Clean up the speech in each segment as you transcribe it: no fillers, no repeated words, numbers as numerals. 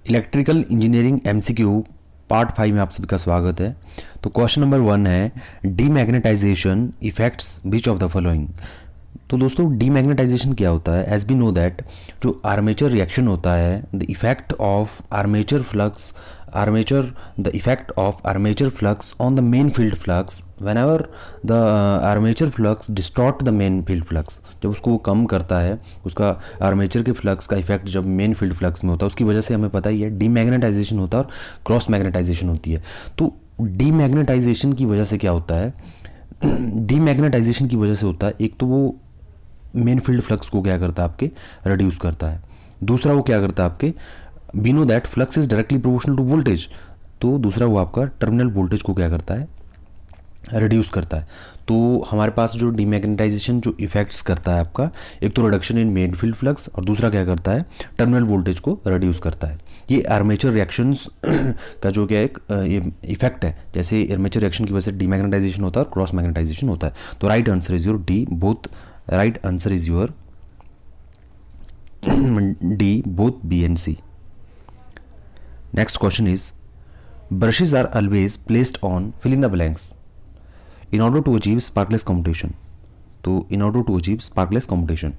Electrical engineering MCQ part 5 में आप सभी का स्वागत है। तो क्वेश्चन नंबर 1 है demagnetization effects which of the following. तो दोस्तों डीमैग्नेटाइजेशन क्या होता है? एज बी नो दैट जो आर्मेचर रिएक्शन होता है, the effect of armature flux the effect of armature flux on the main field flux whenever the armature flux distort the main field flux। जब उसको वो कम करता है, उसका आर्मेचर के फ्लक्स का इफेक्ट जब मेन फील्ड फ्लक्स में होता है, उसकी वजह से हमें पता ही है डीमैग्नेटाइजेशन होता है और क्रॉस मैग्नेटाइजेशन होती है। तो डीमैग्नेटाइजेशन की वजह से क्या होता है? डीमैग्नेटाइजेशन की वजह से होता है, एक तो वो मेन फील्ड फ्लक्स को क्या करता है, आपके रिड्यूस करता है। दूसरा वो क्या करता है, आपके we know that flux is directly proportional to voltage, तो दूसरा वो आपका टर्मिनल वोल्टेज को क्या करता है, रिड्यूस करता है। तो हमारे पास जो डीमैग्नेटाइजेशन जो इफेक्ट्स करता है आपका, एक तो reduction in main field flux और दूसरा क्या करता है, टर्मिनल वोल्टेज को रिड्यूस करता है। ये आर्मेचर रिएक्शंस का जो क्या एक ये इफेक्ट है, जैसे आर्मेचर रिएक्शन की वजह से डीमैग्नेटाइजेशन होता है और क्रॉस मैग्नेटाइजेशन होता है। तो right answer is your D both, right answer is your D both B and C. Next question is, brushes are always placed on fill in the blanks in order to achieve sparkless commutation। तो in order to achieve sparkless commutation,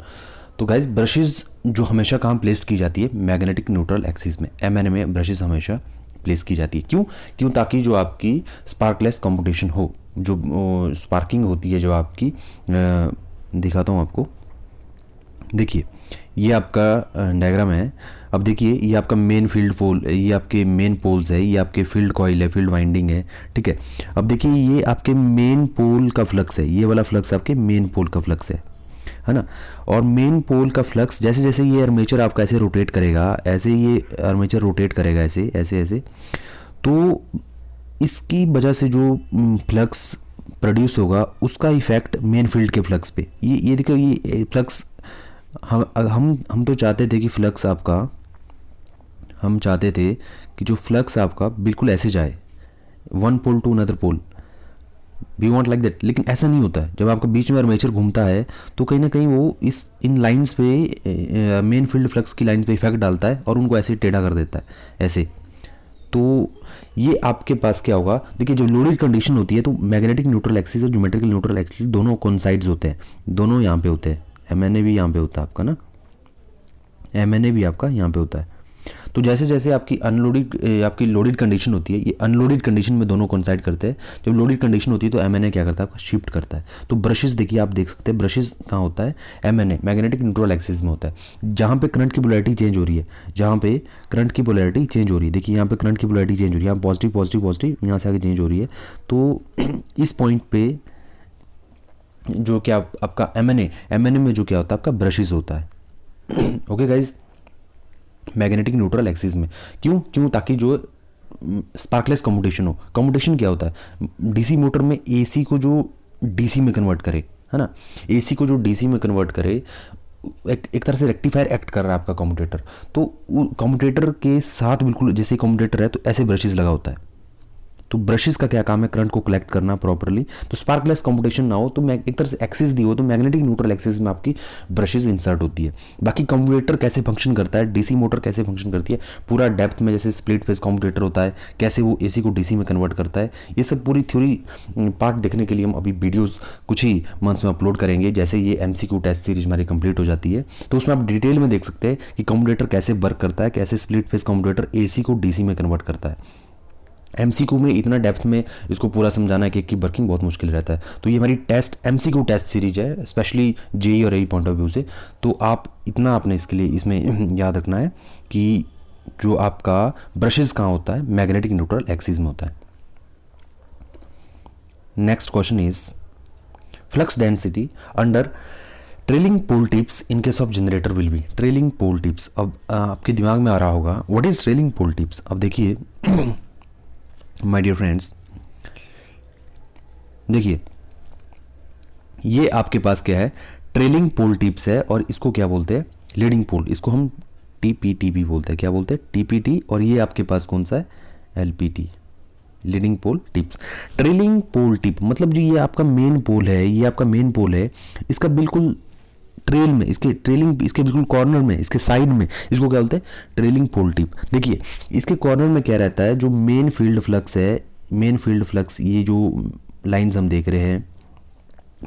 तो guys brushes जो हमेशा कहाँ place की जाती है, magnetic neutral axis में, MN में ब्रशेज हमेशा प्लेस की जाती है। क्यों? ताकि जो आपकी स्पार्कलेस कंप्यूटेशन हो, जो स्पार्किंग होती है जो आपकी, दिखाता हूँ आपको। देखिए ये आपका डायग्राम है। अब देखिए ये आपका मेन फील्ड पोल, ये आपके मेन पोल्स है, ये आपके फील्ड कॉइल है, फील्ड वाइंडिंग है, ठीक है। अब देखिए ये आपके मेन पोल का फ्लक्स है, ये वाला फ्लक्स आपके मेन पोल का फ्लक्स है ना। और मेन पोल का फ्लक्स जैसे जैसे ये आर्मेचर आपका ऐसे रोटेट करेगा, ऐसे ये आर्मेचर रोटेट करेगा, ऐसे ऐसे ऐसे, तो इसकी वजह से जो फ्लक्स प्रोड्यूस होगा उसका इफेक्ट मेन फील्ड के फ्लक्स पे। ये देखो ये फ्लक्स, हम तो चाहते थे कि फ्लक्स आपका, हम चाहते थे कि जो फ्लक्स आपका बिल्कुल ऐसे जाए, one pole to another pole, we want like that. लेकिन ऐसा नहीं होता है। जब आपका बीच में आर्मेचर घूमता है तो कहीं ना कहीं वो इन लाइंस पे, मेन फील्ड फ्लक्स की लाइन पे इफेक्ट डालता है और उनको ऐसे टेढ़ा कर देता है ऐसे। तो ये आपके पास क्या होगा, देखिए जब लोडेड कंडीशन होती है तो मैग्नेटिक न्यूट्रल एक्सिस और ज्योमेट्रिकल न्यूट्रल एक्सिस दोनों कोइंसाइड्स होते हैं, दोनों यहाँ पे होते हैं। MNA भी यहाँ पे होता है आपका ना, MNA भी आपका यहाँ पे होता है। तो जैसे जैसे आपकी आपकी लोडेड कंडीशन होती है, ये अनलोडेड कंडीशन में दोनों कोइंसाइड करते हैं। जब लोडेड कंडीशन होती है तो MNA क्या करता है, आपका शिफ्ट करता है। तो ब्रशेस देखिए आप देख सकते हैं, ब्रशेस कहाँ होता है, MNA मैग्नेटिक न्यूट्रल एक्सिस में होता है, जहाँ पे करंट की पोलैरिटी चेंज हो रही है, जहाँ पे करंट की पोलैरिटी चेंज हो रही है। देखिए यहाँ पे करंट की पोलैरिटी चेंज हो रही है, यहाँ पॉजिटिव पॉजिटिव पॉजिटिव, यहाँ से आगे चेंज हो रही है। तो इस पॉइंट पे जो क्या आपका MNA में जो क्या होता है, आपका ब्रशेस होता है। Okay guys, magnetic neutral axis में क्यों? ताकि जो स्पार्कलेस कम्यूटेशन हो। कम्यूटेशन क्या होता है, DC मोटर में AC को जो DC में कन्वर्ट करे, है ना, AC को जो DC में कन्वर्ट करे, एक तरह से रेक्टिफायर एक्ट कर रहा है आपका कम्यूटेटर। तो कम्यूटेटर के साथ बिल्कुल जैसे कम्यूटेटर है तो ऐसे ब्रशेस लगा होता है। तो ब्रशेस का क्या काम है, करंट को कलेक्ट करना प्रॉपर्ली। तो स्पार्कलेस कंप्यूटेशन ना हो तो एक तरह से एक्सिस दी हो तो मैग्नेटिक न्यूट्रल एक्सिस में आपकी ब्रशेस इंसर्ट होती है। बाकी कंप्यूटर कैसे फंक्शन करता है, DC मोटर कैसे फंक्शन करती है, पूरा डेप्थ में जैसे स्प्लिट फेज कंप्यूटर होता है, कैसे वो AC को DC में कन्वर्ट करता है, ये सब पूरी थ्योरी पार्ट देखने के लिए हम अभी वीडियोज़ कुछ ही मंथ्स में अपलोड करेंगे। जैसे ये MCQ टेस्ट सीरीज हमारी कंप्लीट हो जाती है तो उसमें आप डिटेल में देख सकते हैं कि कंप्यूटर कैसे वर्क करता है, कैसे स्प्लिट फेज कंप्यूटर AC को DC में कन्वर्ट करता है। MCQ में इतना डेप्थ में इसको पूरा समझाना है कि वर्किंग बहुत मुश्किल रहता है। तो ये हमारी MCQ टेस्ट सीरीज है, स्पेशली JEE और AE पॉइंट ऑफ व्यू से। तो आप इतना आपने इसके लिए इसमें याद रखना है कि जो आपका ब्रशेस कहाँ होता है, मैग्नेटिक न्यूट्रल एक्सिस में होता है। Next question is flux density under trailing pole tips in case of generator will be. Trailing pole tips, अब आपके दिमाग में आ रहा होगा what is trailing pole tips. अब देखिए माय डियर फ्रेंड्स, देखिए ये आपके पास क्या है, ट्रेलिंग पोल टिप्स है और इसको क्या बोलते हैं, लीडिंग पोल, इसको हम TPT भी बोलते हैं। क्या बोलते हैं, TPT। और ये आपके पास कौन सा है, LPT, leading pole tips. Trailing पोल टिप मतलब जो ये आपका मेन पोल है, ये आपका मेन पोल है, इसका बिल्कुल ट्रेल में, इसके ट्रेलिंग, इसके बिल्कुल कॉर्नर में, इसके साइड में, इसको क्या बोलते हैं, ट्रेलिंग पोल टिप। देखिए इसके कॉर्नर में क्या रहता है, जो मेन फील्ड फ्लक्स है, मेन फील्ड फ्लक्स, ये जो लाइंस हम देख रहे हैं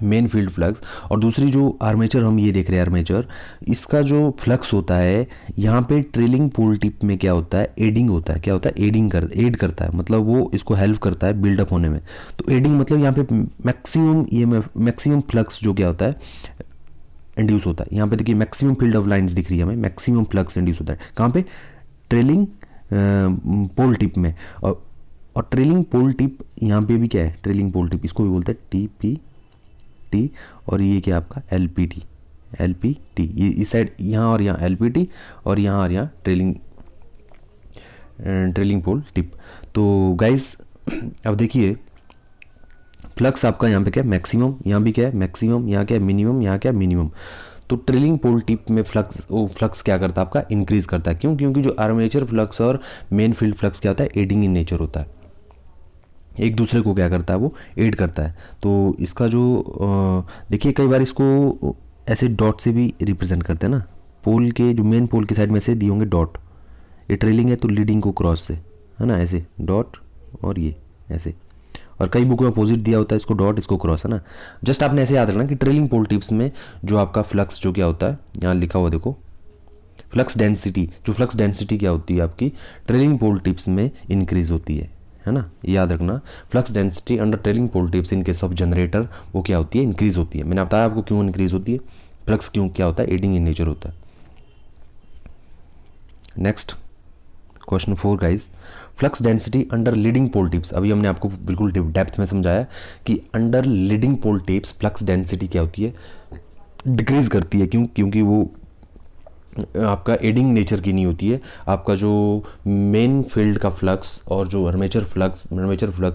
मेन फील्ड फ्लक्स, और दूसरी जो आर्मेचर हम ये देख रहे हैं आर्मेचर, इसका जो फ्लक्स होता है यहाँ पे ट्रेलिंग पोल टिप में क्या होता है, एडिंग होता है। क्या होता है, एड करता है, मतलब वो इसको हेल्प करता है बिल्डअप होने में। तो एडिंग मतलब यहाँ पे मैक्सिमम ईएमएफ, मैक्सिमम फ्लक्स जो क्या होता है, इंड्यूस होता है। यहाँ पे देखिए मैक्सिमम फील्ड ऑफ लाइंस दिख रही है हमें, मैक्सिमम फ्लक्स इंड्यूस होता है कहाँ पे, ट्रेलिंग पोल टिप में। और ट्रेलिंग पोल टिप यहाँ पे भी क्या है, ट्रेलिंग पोल टिप, इसको भी बोलते हैं टी, और ये क्या आपका एलपीटी, ये इस साइड यहाँ और यहाँ एलपीटी, और यहाँ और यहाँ ट्रेलिंग पोल टिप। तो गाइस अब देखिए फ्लक्स आपका यहाँ पे क्या है, मैक्सिमम, यहाँ भी क्या है मैक्सिमम, यहाँ क्या है मिनिमम, यहाँ क्या है मिनिमम। तो ट्रेलिंग पोल टिप में फ्लक्स क्या करता है आपका, इंक्रीज करता है। क्यों, क्योंकि जो आर्मेचर फ्लक्स और मेन फील्ड फ्लक्स क्या होता है, एडिंग इन नेचर होता है, एक दूसरे को क्या करता है, वो एड करता है। तो इसका जो देखिए कई बार इसको ऐसे डॉट से भी रिप्रेजेंट करते हैं ना, पोल के जो मेन पोल के साइड में से दिए होंगे डॉट, ये ट्रेलिंग है तो लीडिंग को क्रॉस से, है ना, ऐसे डॉट और ये ऐसे, और कई बुक में अपोजिट दिया होता है, इसको डॉट इसको क्रॉस, है ना। जस्ट आपने ऐसे याद रखना कि ट्रेलिंग पोल टिप्स में जो आपका फ्लक्स जो क्या होता है, यहाँ लिखा हुआ देखो फ्लक्स डेंसिटी, जो फ्लक्स डेंसिटी क्या होती है आपकी ट्रेलिंग पोल टिप्स में इंक्रीज होती है ना, याद रखना। Flux density under trailing pole tips in case of generator वो क्या होती है, इंक्रीज होती है। मैंने बताया आपको क्यों इंक्रीज होती है, फ्लक्स क्यों क्या होता है, एडिंग इन नेचर होता है। Next question 4 guys, flux density under leading pole tips. अभी हमने आपको बिल्कुल डेप्थ में समझाया कि under leading pole tips flux density क्या होती है, डिक्रीज करती है। क्यों, क्योंकि वो आपका एडिंग नेचर की नहीं होती है। आपका जो मेन फील्ड का फ्लक्स और जो armature flux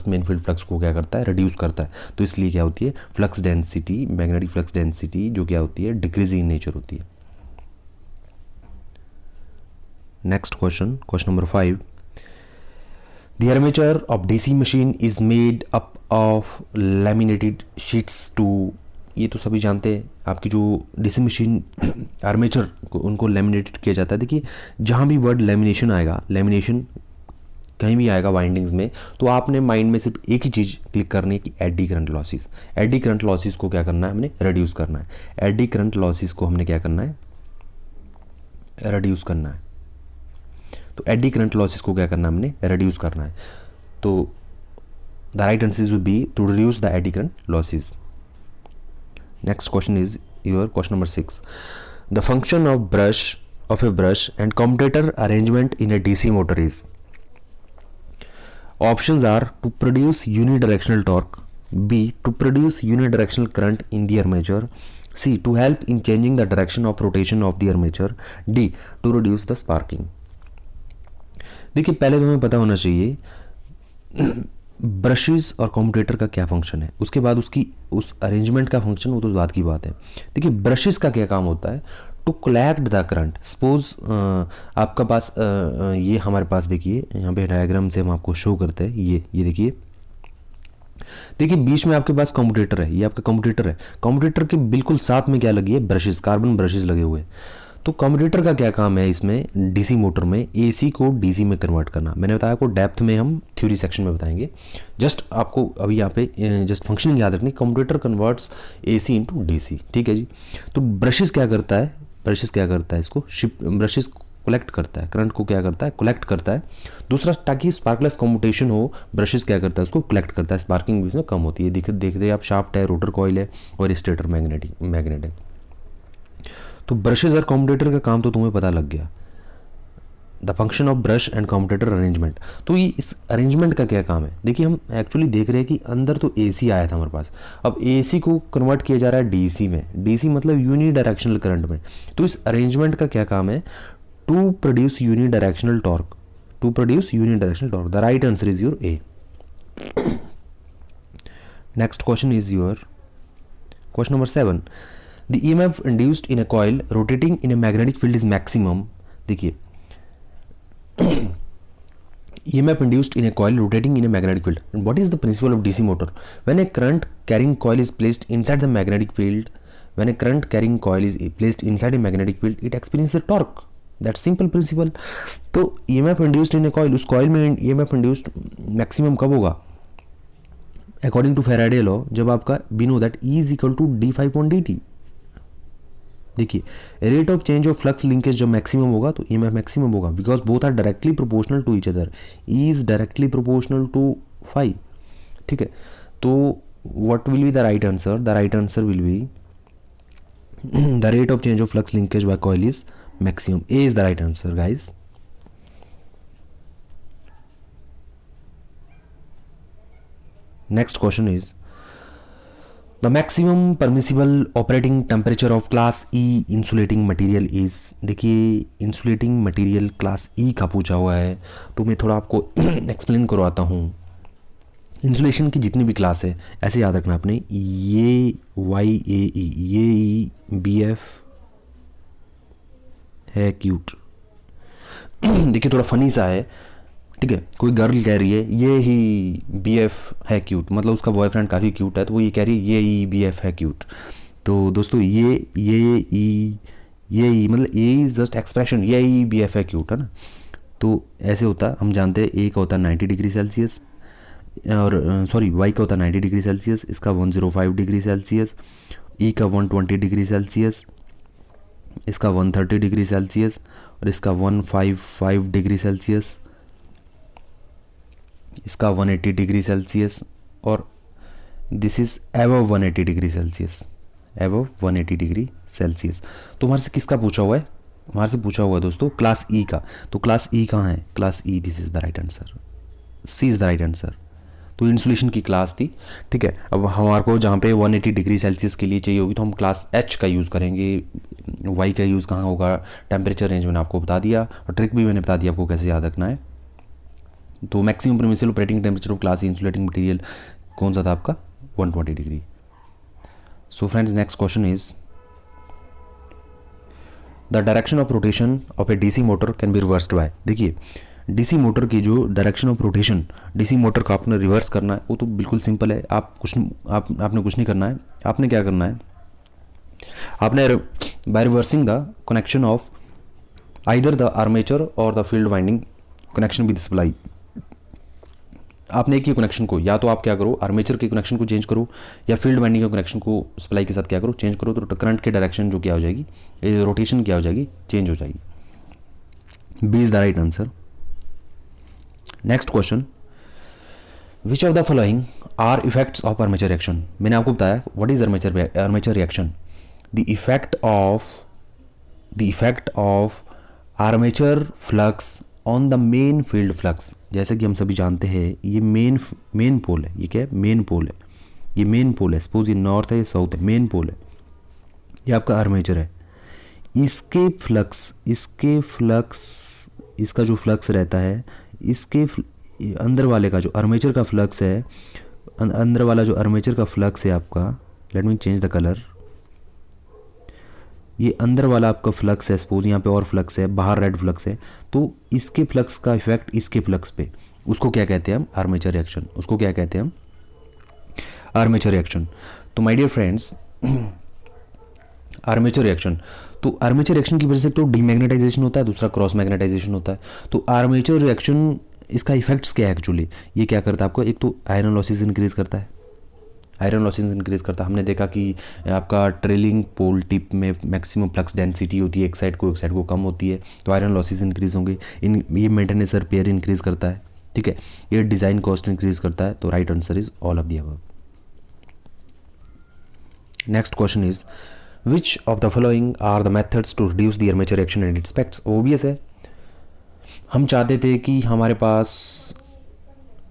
main field flux को क्या करता है, रिड्यूस करता है। तो इसलिए क्या होती है, flux density, magnetic flux density जो क्या होती है, डिक्रीजिंग इन नेचर होती है। Next question, question number 5, the armature of DC machine is made up of laminated sheets to, ये तो सभी जानते हैं, आपकी जो डीसी मशीन आर्मेचर को उनको लैमिनेटेड किया जाता है। देखिए जहाँ भी वर्ड लैमिनेशन आएगा, लैमिनेशन कहीं भी आएगा वाइंडिंग्स में, तो आपने माइंड में सिर्फ एक ही चीज़ क्लिक करनी है कि AD current losses. AD current losses को क्या करना है, हमने रिड्यूस करना है। एडी करंट लॉसेस को हमने क्या करना है, रिड्यूस करना है। तो एडी करंट लॉसेस को क्या करना है, हमने रिड्यूस करना है। तो the right answer would be to reduce the eddy current losses. Next question is your question number 6. The function of a brush and commutator arrangement in a DC motor is. Options are to produce unidirectional torque, B to produce unidirectional current in the armature, C to help in changing the direction of rotation of the armature, D to reduce the sparking. देखिए पहले तो हमें पता होना चाहिए brushes और commutator का क्या फंक्शन है, उसके बाद उसकी उस अरेंजमेंट का फंक्शन, वो तो बात की बात है। देखिए ब्रशेस का क्या काम होता है, to collect the current. Suppose आपका पास ये हमारे पास देखिए यहाँ पे डायग्राम से हम आपको शो करते हैं, ये देखिए बीच में आपके पास कम्यूटेटर है, ये आपका कम्यूटेटर है। कम्यूटेटर के बिल्कुल साथ में क्या लगी है, ब्रशेस, कार्बन ब्रशेस लगे हुए हैं। तो कम्यूटेटर का क्या काम है इसमें, डीसी मोटर में एसी को डीसी में कन्वर्ट करना। मैंने बताया आपको डेप्थ में हम थ्योरी सेक्शन में बताएंगे, जस्ट आपको अभी यहाँ पे जस्ट फंक्शनिंग याद रखनी। Commutator converts AC into DC, ठीक है जी। तो ब्रशेस क्या करता है, इसको ब्रशेस कलेक्ट करता है, करंट को क्या करता है, कलेक्ट करता है। दूसरा, ताकि स्पार्कलेस कम्यूटेशन हो, ब्रशेस क्या करता है, उसको कलेक्ट करता है, स्पार्किंग भी इसमें कम होती है। देख रहे आप, शाफ्ट है, रोटर कॉइल है और स्टेटर मैग्नेट है। तो ब्रशेस और कम्यूटेटर का काम तो तुम्हें पता लग गया। The function of brush and commutator arrangement, तो ये इस अरेंजमेंट का क्या काम है। देखिए हम एक्चुअली देख रहे हैं कि अंदर तो एसी आया था हमारे पास, अब एसी को कन्वर्ट किया जा रहा है डीसी में, डीसी मतलब यूनी डायरेक्शनल करंट में। तो इस अरेंजमेंट का क्या काम है, to produce unidirectional torque, the right answer is your A. Next question is your question number 7, The EMF induced in a coil rotating in a magnetic field is maximum. देखिए EMF induced in a coil rotating in a magnetic field. And what is the principle of DC motor? When a current carrying coil is placed inside the magnetic field, when a current carrying coil is placed inside a magnetic field it experience a torque, that simple principle. तो EMF induced in a coil, उस coil में EMF induced maximum कब होगा according to Faraday law, जब आपका we know that E is equal to d5/dt। देखिए rate of change of flux linkage जब maximum होगा तो ईएमएफ मैक्सिमम होगा, because both are directly proportional to each other, E is directly proportional to phi. ठीक है, तो what will be the right answer? The right answer will be the rate of change of flux linkage by coil is maximum. A is the right answer guys. Next question is the maximum permissible operating temperature of class E insulating material is. देखिए insulating material class E का पूछा हुआ है, तो मैं थोड़ा आपको explain करवाता हूँ। इंसुलेशन की जितनी भी क्लास है ऐसे याद रखना आपने, ये वाई ए ई, ये ई बी एफ है क्यूट। देखिए थोड़ा फनी सा है, ठीक है, कोई गर्ल कह रही है ये ही बी एफ है क्यूट, मतलब उसका बॉयफ्रेंड काफ़ी क्यूट है, तो वो ये कह रही है ये ही बी एफ है क्यूट। तो दोस्तों ये मतलब ए इज जस्ट एक्सप्रेशन, ये ही बी एफ है क्यूट, है ना। तो ऐसे होता है, हम जानते हैं ए का होता है 90 डिग्री सेल्सियस, और सॉरी वाई का होता है 90 डिग्री सेल्सियस, इसका 105 डिग्री सेल्सियस, ई का 120 डिग्री सेल्सियस, इसका 130 डिग्री सेल्सियस, और इसका 155 डिग्री सेल्सियस, इसका 180 डिग्री सेल्सियस, और this is above 180 degree Celsius, above 180 degree Celsius. तो हमारे से किसका पूछा हुआ है? हमारे से पूछा हुआ है दोस्तों क्लास ई का। तो क्लास ई कहाँ है? Class E, this is the right answer, C is the right answer. तो इंसुलेशन की क्लास थी, ठीक है। अब हमारे को जहाँ पे 180 डिग्री सेल्सियस के लिए चाहिए होगी तो हम क्लास एच का यूज़ करेंगे। वाई का यूज़ कहाँ होगा? टेम्परेचर रेंज मैंने आपको बता दिया, और ट्रिक भी मैंने बता दिया आपको कैसे याद रखना है। तो maximum permissible operating temperature of class insulating material कौन सा था आपका? 120 degree. So friends next question is the direction of rotation of A DC motor can be reversed bye. देखिए डीसी मोटर की जो direction of rotation, DC motor का आपने reverse करना है, वो तो बिल्कुल सिंपल है। आपने कुछ नहीं करना है। आपने क्या करना है? आपने by reversing the connection of either the armature और the field winding connection with supply, आपने एक ही कनेक्शन को, या तो आप क्या करो आर्मेचर के कनेक्शन को चेंज करो, या फील्ड वाइंडिंग के कनेक्शन को सप्लाई के साथ क्या करो चेंज करो, तो करंट की डायरेक्शन जो क्या हो जाएगी, रोटेशन क्या हो जाएगी, चेंज हो जाएगी। B is the right answer. Next question, which of the following are effects of armature reaction. मैंने आपको बताया what is armature reaction. The effect of armature flux on the main field flux. जैसे कि हम सभी जानते हैं ये मेन पोल है, ये क्या है? मेन पोल है, ये मेन पोल है। सपोज ये नॉर्थ है, ये साउथ है, मेन पोल है, ये आपका आर्मेचर है। इसके फ्लक्स इसका जो फ्लक्स रहता है, इसके अंदर वाले का जो आर्मेचर का फ्लक्स है, अंदर वाला जो आर्मेचर का फ्लक्स है आपका, let me change the colour, ये अंदर वाला आपका फ्लक्स है। सपोज यहाँ पे और फ्लक्स है, बाहर रेड फ्लक्स है, तो इसके फ्लक्स का इफेक्ट इसके फ्लक्स पे, उसको क्या कहते हैं हम? Armature reaction. उसको क्या कहते हैं हम? Armature reaction. तो my dear friends armature reaction, तो आर्मेचर रिएक्शन की वजह से तो डीमैग्नेटाइजेशन होता है, दूसरा क्रॉस मैग्नेटाइजेशन होता है। तो आर्मेचर रिएक्शन इसका इफेक्ट्स क्या है एक्चुअली? ये क्या करता है आपको? एक तो आयरन लॉसेस इंक्रीज करता है, आयरन लॉसेस इंक्रीज करता है। हमने देखा कि आपका ट्रेलिंग पोल टिप में मैक्सिमम फ्लक्स डेंसिटी होती है, एक साइड को कम होती है, तो आयरन लॉसेस इंक्रीज होंगे। ये मेंटेनेंस रिपेयर इंक्रीज करता है, ठीक है। ये डिज़ाइन कॉस्ट इंक्रीज करता है। तो right answer is all of the above. Next question is which of the following are the methods to reduce the armature reaction and its effects. Obvious है, हम चाहते थे कि हमारे पास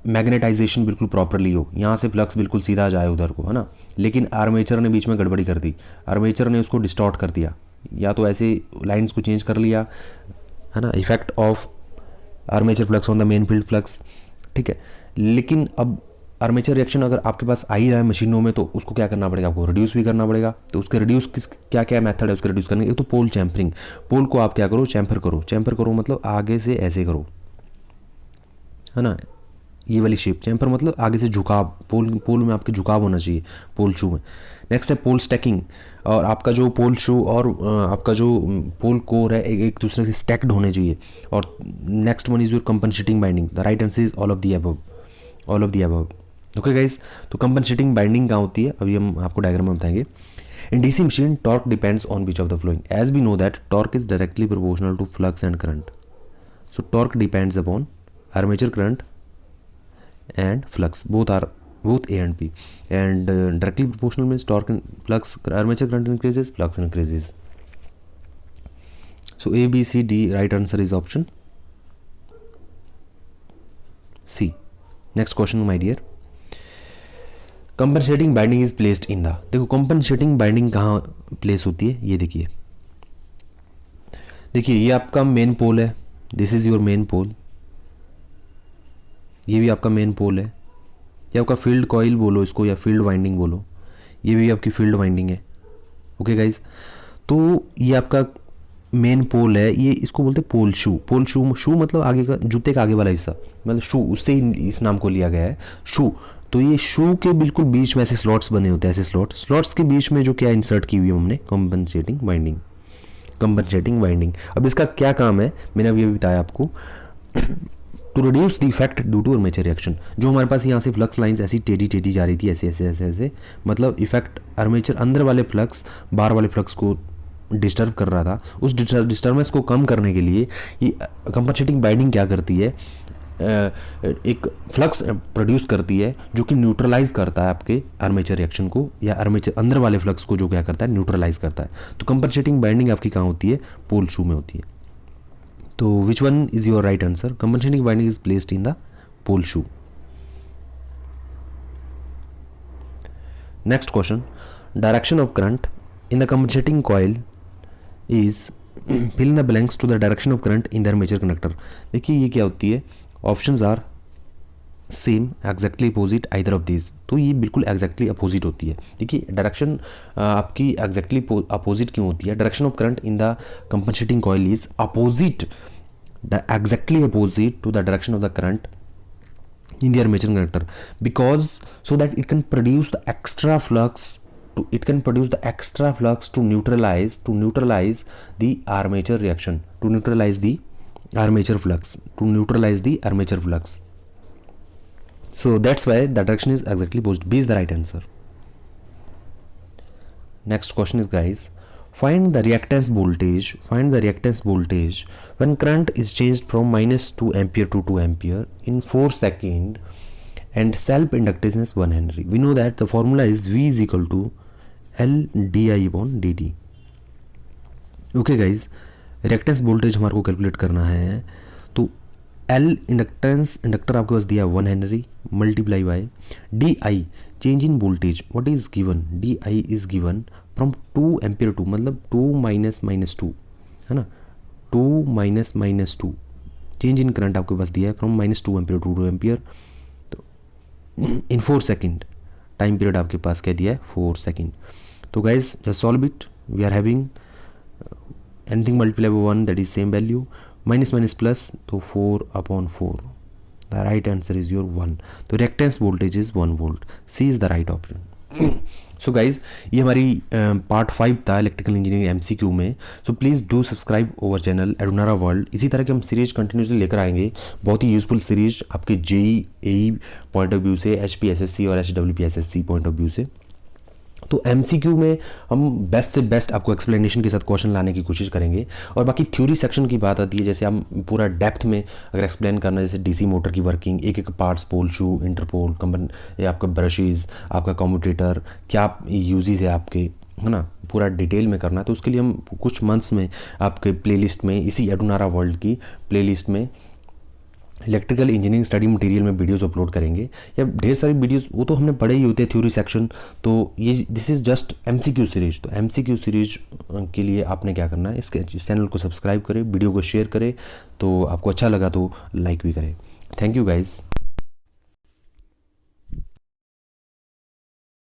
मैग्नेटाइजेशन बिल्कुल प्रॉपरली हो, यहाँ से फ्लक्स बिल्कुल सीधा जाए उधर को, है ना। लेकिन आर्मेचर ने बीच में गड़बड़ी कर दी, आर्मेचर ने उसको डिस्टॉर्ट कर दिया, या तो ऐसे लाइंस को चेंज कर लिया, है ना। Effect of armature flux on the main field flux, ठीक है। लेकिन अब आर्मेचर रिएक्शन अगर आपके पास आ ही रहा है मशीनों में, तो उसको क्या करना पड़ेगा? आपको रिड्यूस भी करना पड़ेगा। तो उसके रिड्यूस क्या क्या मेथड है उसके रिड्यूस करने के? एक तो पोल चैम्परिंग, पोल को आप क्या करो? चैम्पर करो मतलब आगे से ऐसे करो, है ना। ये वाली शेप, चैम्फर मतलब आगे से झुकाव, पोल में आपके झुकाव होना चाहिए पोल शू में। नेक्स्ट है पोल स्टैकिंग, और आपका जो पोल शू और आपका जो पोल कोर है एक दूसरे से स्टैक्ड होने चाहिए। और next one is your compensating binding, the right answer is all of the above. Okay guys, तो कंपनसेटिंग बाइंडिंग कहाँ होती है अभी हम आपको डायग्राम में बताएंगे। In DC machine, torque depends on which of the following? As we know that torque is directly proportional to flux and current. So torque depends upon armature current and flux. Both A and B. And directly proportional means torque and flux, armature current increases, flux increases. So A, B, C, D. Right answer is option C. Next question, my dear. Compensating winding is placed in the, देखो compensating binding कहाँ place होती है, ये देखिए ये आपका main पोल है, this is your main पोल, ये भी आपका मेन पोल है, ये आपका फील्ड कॉइल बोलो इसको या फील्ड वाइंडिंग बोलो, ये भी आपकी फील्ड वाइंडिंग है। ओके गाइज, तो ये आपका मेन पोल है, ये इसको बोलते हैं पोल शू। पोल शू मतलब आगे का, जूते का आगे वाला हिस्सा, मतलब शू, उससे ही इस नाम को लिया गया है शू। तो ये शू के बिल्कुल बीच में ऐसे स्लॉट्स बने होते हैं, ऐसे स्लॉट्स के बीच में जो क्या इंसर्ट की हुई है हमने, कंपनसेटिंग बाइंडिंग। अब इसका क्या काम है, मैंने अभी बताया आपको, to reduce the effect due to armature reaction. जो हमारे पास यहाँ से फ्लक्स लाइंस ऐसी टेढ़ी जा रही थी, ऐसे मतलब इफेक्ट आर्मेचर अंदर वाले फ्लक्स बाहर वाले फ्लक्स को डिस्टर्ब कर रहा था, उस डिस्टर्बेंस को कम करने के लिए ये कंपनसेटिंग बाइंडिंग क्या करती है, एक फ्लक्स प्रोड्यूस करती है जो कि न्यूट्रलाइज करता है आपके आर्मेचर रिएक्शन को, या आर्मेचर अंदर वाले फ्लक्स को जो क्या करता है, न्यूट्रलाइज करता है। तो कंपनसेटिंग बाइंडिंग आपकी कहाँ होती है, पोल शू में होती है। तो which one is your right answer, compensating winding is placed in the pole shoe. Next question, direction of current in the compensating coil is fill in the blanks to the direction of current in the armature conductor. देखिए ये क्या होती है, options are same, exactly opposite, either of this. तो ये बिल्कुल exactly opposite होती है। देखिए डायरेक्शन आपकी एग्जैक्टली अपोजिट क्यों होती है, direction of current in the compensating coil is opposite, exactly opposite to the direction of the current in the armature conductor, because so that it can produce the extra flux to neutralize the armature reaction, to neutralize the armature flux, so that's why the direction is exactly opposite. B is the right answer. Next question is, guys, find the reactance voltage when current is changed from -2 ampere to 2 ampere in 4 seconds and self inductance is 1 Henry. We know that the formula is V is equal to L di/dt. Okay guys, reactance voltage हमारे को calculate करना है, तो L inductor आपके पास दिया 1 henry multiply by DI change in voltage, what is given, DI is given from 2 ampere to, मतलब 2 minus 2 है ना, 2 माइनस 2 चेंज इन करंट आपके पास दिया है फ्रॉम -2 एम्पियर टू 2 एम्पियर। तो इन 4 सेकेंड टाइम पीरियड आपके पास क्या दिया है, 4 सेकेंड। तो guys just solve it, we are having anything multiply by 1 that is same value, minus plus, तो 4/4, the right answer is your 1। तो reactance voltage is 1 volt, C is the right option. So guys ये हमारी part 5 था electrical engineering MCQ में। So please do subscribe over channel Edunara World. इसी तरह के हम सीरीज कंटिन्यूसली लेकर आएंगे, बहुत ही यूजफुल सीरीज आपके JEE AE point of view से, HPSSC और HWPSSC पॉइंट ऑफ व्यू से। तो MCQ में हम बेस्ट से बेस्ट आपको एक्सप्लेनेशन के साथ क्वेश्चन लाने की कोशिश करेंगे। और बाकी थ्योरी सेक्शन की बात आती है, जैसे हम पूरा डेप्थ में अगर एक्सप्लेन करना है, जैसे DC मोटर की वर्किंग, एक पार्ट्स, पोल शू, इंटरपोल, या आपका ब्रशेज, आपका कम्यूटेटर, क्या यूजेस है आपके, है ना, पूरा डिटेल में करना है। तो उसके लिए हम कुछ मंथ्स में आपके प्लेलिस्ट में, इसी एडुनारा वर्ल्ड की प्लेलिस्ट में इलेक्ट्रिकल इंजीनियरिंग स्टडी मटेरियल में वीडियोस अपलोड करेंगे, या ढेर सारी वीडियोस, वो तो हमने पढ़े ही होते हैं थ्योरी सेक्शन। तो ये this is just MCQ series. तो MCQ सीरीज के लिए आपने क्या करना है, इस चैनल को सब्सक्राइब करें, वीडियो को शेयर करें, तो आपको अच्छा लगा तो लाइक भी करें। Thank you guys.